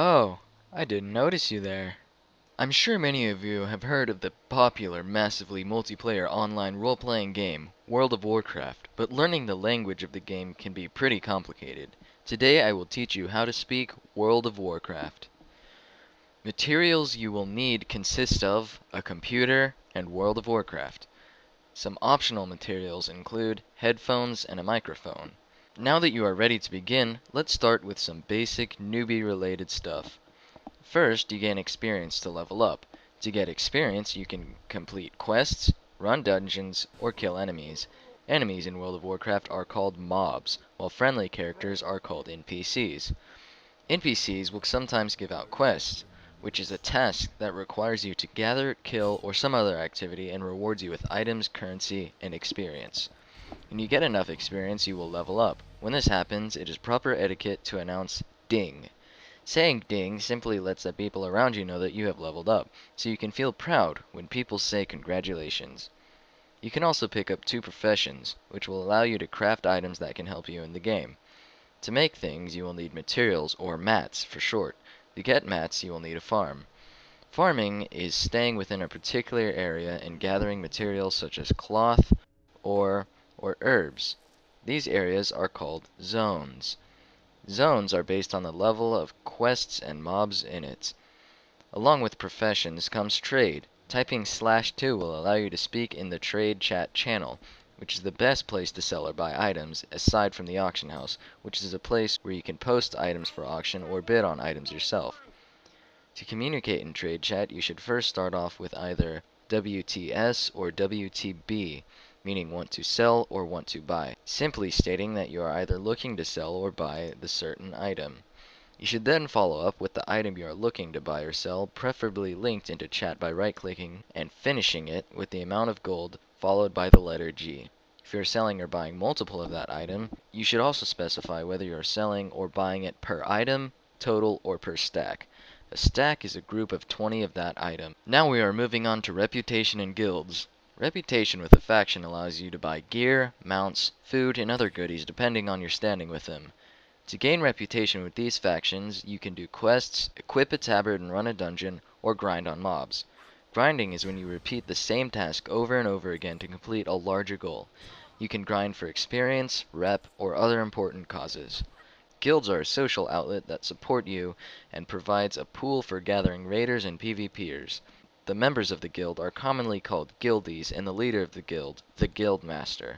Oh, I didn't notice you there. I'm sure many of you have heard of the popular, massively multiplayer online role-playing game, World of Warcraft, but learning the language of the game can be pretty complicated. Today I will teach you how to speak World of Warcraft. Materials you will need consist of a computer and World of Warcraft. Some optional materials include headphones and a microphone. Now that you are ready to begin, let's start with some basic newbie-related stuff. First, you gain experience to level up. To get experience, you can complete quests, run dungeons, or kill enemies. Enemies in World of Warcraft are called mobs, while friendly characters are called NPCs. NPCs will sometimes give out quests, which is a task that requires you to gather, kill, or some other activity and rewards you with items, currency, and experience. When you get enough experience, you will level up. When this happens, it is proper etiquette to announce "ding." Saying "ding" simply lets the people around you know that you have leveled up, so you can feel proud when people say congratulations. You can also pick up 2 professions, which will allow you to craft items that can help you in the game. To make things, you will need materials, or mats for short. To get mats, you will need a farm. Farming is staying within a particular area and gathering materials such as cloth, ore, or herbs. These areas are called zones. Zones are based on the level of quests and mobs in it. Along with professions comes trade. Typing /2 will allow you to speak in the trade chat channel, which is the best place to sell or buy items, aside from the auction house, which is a place where you can post items for auction or bid on items yourself. To communicate in trade chat, you should first start off with either WTS or WTB, meaning want to sell or want to buy, simply stating that you are either looking to sell or buy the certain item. You should then follow up with the item you are looking to buy or sell, preferably linked into chat by right-clicking and finishing it with the amount of gold followed by the letter G. If you are selling or buying multiple of that item, you should also specify whether you are selling or buying it per item, total, or per stack. A stack is a group of 20 of that item. Now we are moving on to reputation and guilds. Reputation with a faction allows you to buy gear, mounts, food, and other goodies depending on your standing with them. To gain reputation with these factions, you can do quests, equip a tabard and run a dungeon, or grind on mobs. Grinding is when you repeat the same task over and over again to complete a larger goal. You can grind for experience, rep, or other important causes. Guilds are a social outlet that support you and provides a pool for gathering raiders and PvPers. The members of the guild are commonly called guildies and the leader of the guild, the guildmaster.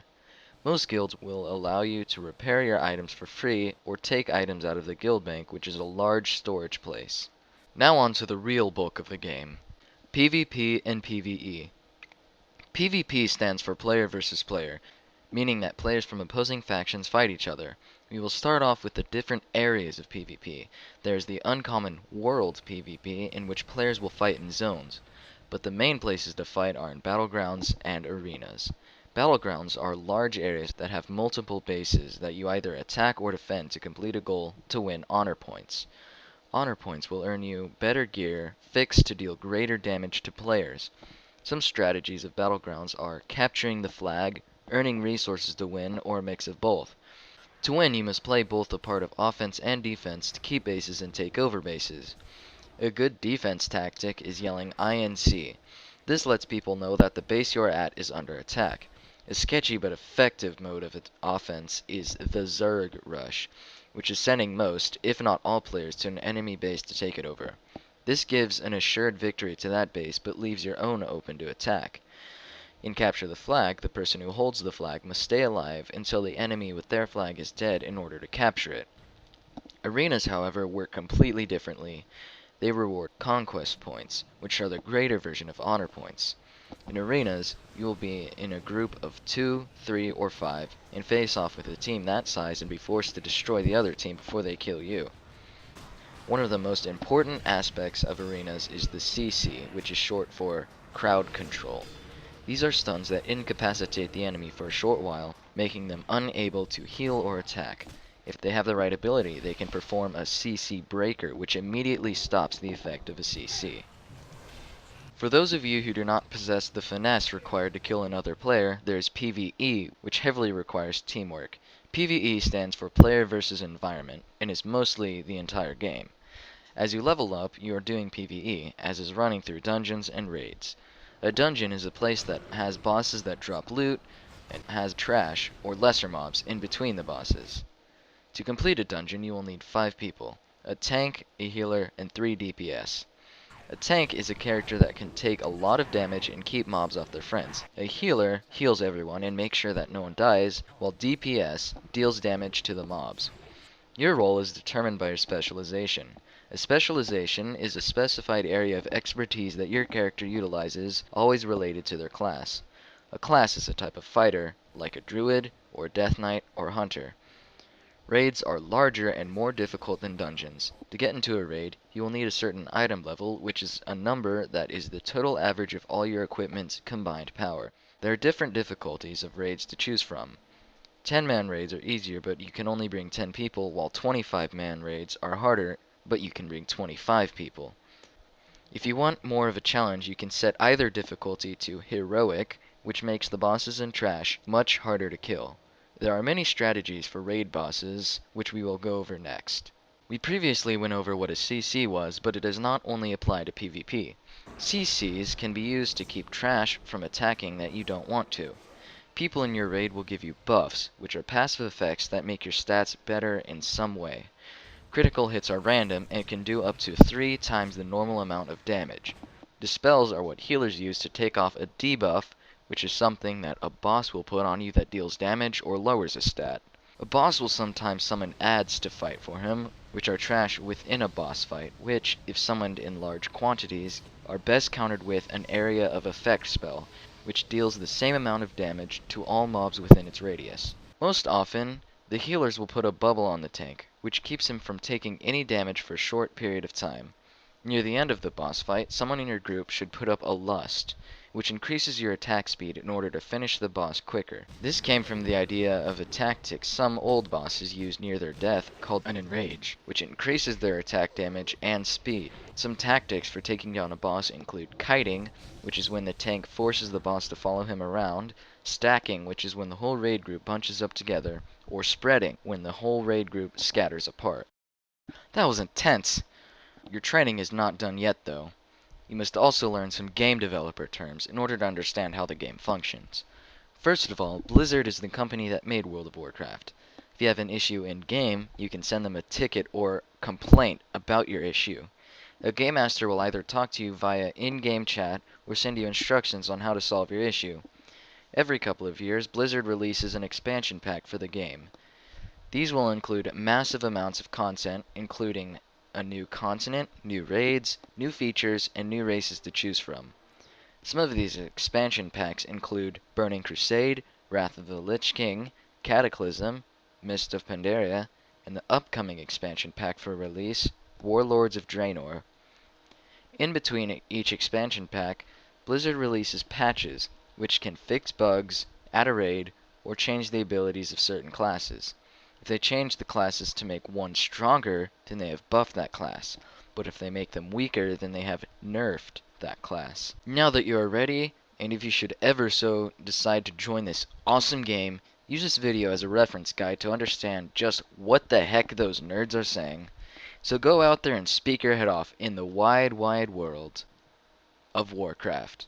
Most guilds will allow you to repair your items for free or take items out of the guild bank, which is a large storage place. Now on to the real bulk of the game, PvP and PvE. PvP stands for player versus player, meaning that players from opposing factions fight each other. We will start off with the different areas of PvP. There is the uncommon world PvP, in which players will fight in zones, but the main places to fight are in battlegrounds and arenas. Battlegrounds are large areas that have multiple bases that you either attack or defend to complete a goal to win honor points. Honor points will earn you better gear, fixed to deal greater damage to players. Some strategies of battlegrounds are capturing the flag, earning resources to win, or a mix of both. To win, you must play both the part of offense and defense to keep bases and take over bases. A good defense tactic is yelling INC. This lets people know that the base you're at is under attack. A sketchy but effective mode of offense is the Zerg rush, which is sending most, if not all players to an enemy base to take it over. This gives an assured victory to that base but leaves your own open to attack. In Capture the Flag, the person who holds the flag must stay alive until the enemy with their flag is dead in order to capture it. Arenas, however, work completely differently. They reward conquest points, which are the greater version of honor points. In arenas, you will be in a group of 2, 3, or 5 and face off with a team that size and be forced to destroy the other team before they kill you. One of the most important aspects of arenas is the CC, which is short for crowd control. These are stuns that incapacitate the enemy for a short while, making them unable to heal or attack. If they have the right ability, they can perform a CC breaker, which immediately stops the effect of a CC. For those of you who do not possess the finesse required to kill another player, there is PvE, which heavily requires teamwork. PvE stands for Player versus Environment, and is mostly the entire game. As you level up, you are doing PvE, as is running through dungeons and raids. A dungeon is a place that has bosses that drop loot, and has trash or lesser mobs in between the bosses. To complete a dungeon, you will need 5 people: a tank, a healer, and 3 DPS. A tank is a character that can take a lot of damage and keep mobs off their friends. A healer heals everyone and makes sure that no one dies, while DPS deals damage to the mobs. Your role is determined by your specialization. A specialization is a specified area of expertise that your character utilizes, always related to their class. A class is a type of fighter, like a druid, or death knight, or hunter. Raids are larger and more difficult than dungeons. To get into a raid, you will need a certain item level, which is a number that is the total average of all your equipment's combined power. There are different difficulties of raids to choose from. 10-man raids are easier, but you can only bring 10 people, while 25-man raids are harder, but you can bring 25 people. If you want more of a challenge, you can set either difficulty to heroic, which makes the bosses and trash much harder to kill. There are many strategies for raid bosses, which we will go over next. We previously went over what a CC was, but it does not only apply to PvP. CCs can be used to keep trash from attacking that you don't want to. People in your raid will give you buffs, which are passive effects that make your stats better in some way. Critical hits are random and can do up to 3 times the normal amount of damage. Dispels are what healers use to take off a debuff, which is something that a boss will put on you that deals damage or lowers a stat. A boss will sometimes summon adds to fight for him, which are trash within a boss fight, which, if summoned in large quantities, are best countered with an area of effect spell, which deals the same amount of damage to all mobs within its radius. Most often, the healers will put a bubble on the tank, which keeps him from taking any damage for a short period of time. Near the end of the boss fight, someone in your group should put up a lust, which increases your attack speed in order to finish the boss quicker. This came from the idea of a tactic some old bosses used near their death called an enrage, which increases their attack damage and speed. Some tactics for taking down a boss include kiting, which is when the tank forces the boss to follow him around, stacking, which is when the whole raid group bunches up together, or spreading, when the whole raid group scatters apart. That was intense! Your training is not done yet, though. You must also learn some game developer terms in order to understand how the game functions. First of all, Blizzard is the company that made World of Warcraft. If you have an issue in-game, you can send them a ticket or complaint about your issue. A game master will either talk to you via in-game chat or send you instructions on how to solve your issue. Every couple of years, Blizzard releases an expansion pack for the game. These will include massive amounts of content, including a new continent, new raids, new features, and new races to choose from. Some of these expansion packs include Burning Crusade, Wrath of the Lich King, Cataclysm, Mist of Pandaria, and the upcoming expansion pack for release, Warlords of Draenor. In between each expansion pack, Blizzard releases patches, which can fix bugs, add a raid, or change the abilities of certain classes. If they change the classes to make one stronger, then they have buffed that class. But if they make them weaker, then they have nerfed that class. Now that you are ready, and if you should ever so decide to join this awesome game, use this video as a reference guide to understand just what the heck those nerds are saying. So go out there and speak your head off in the wide, wide world of Warcraft.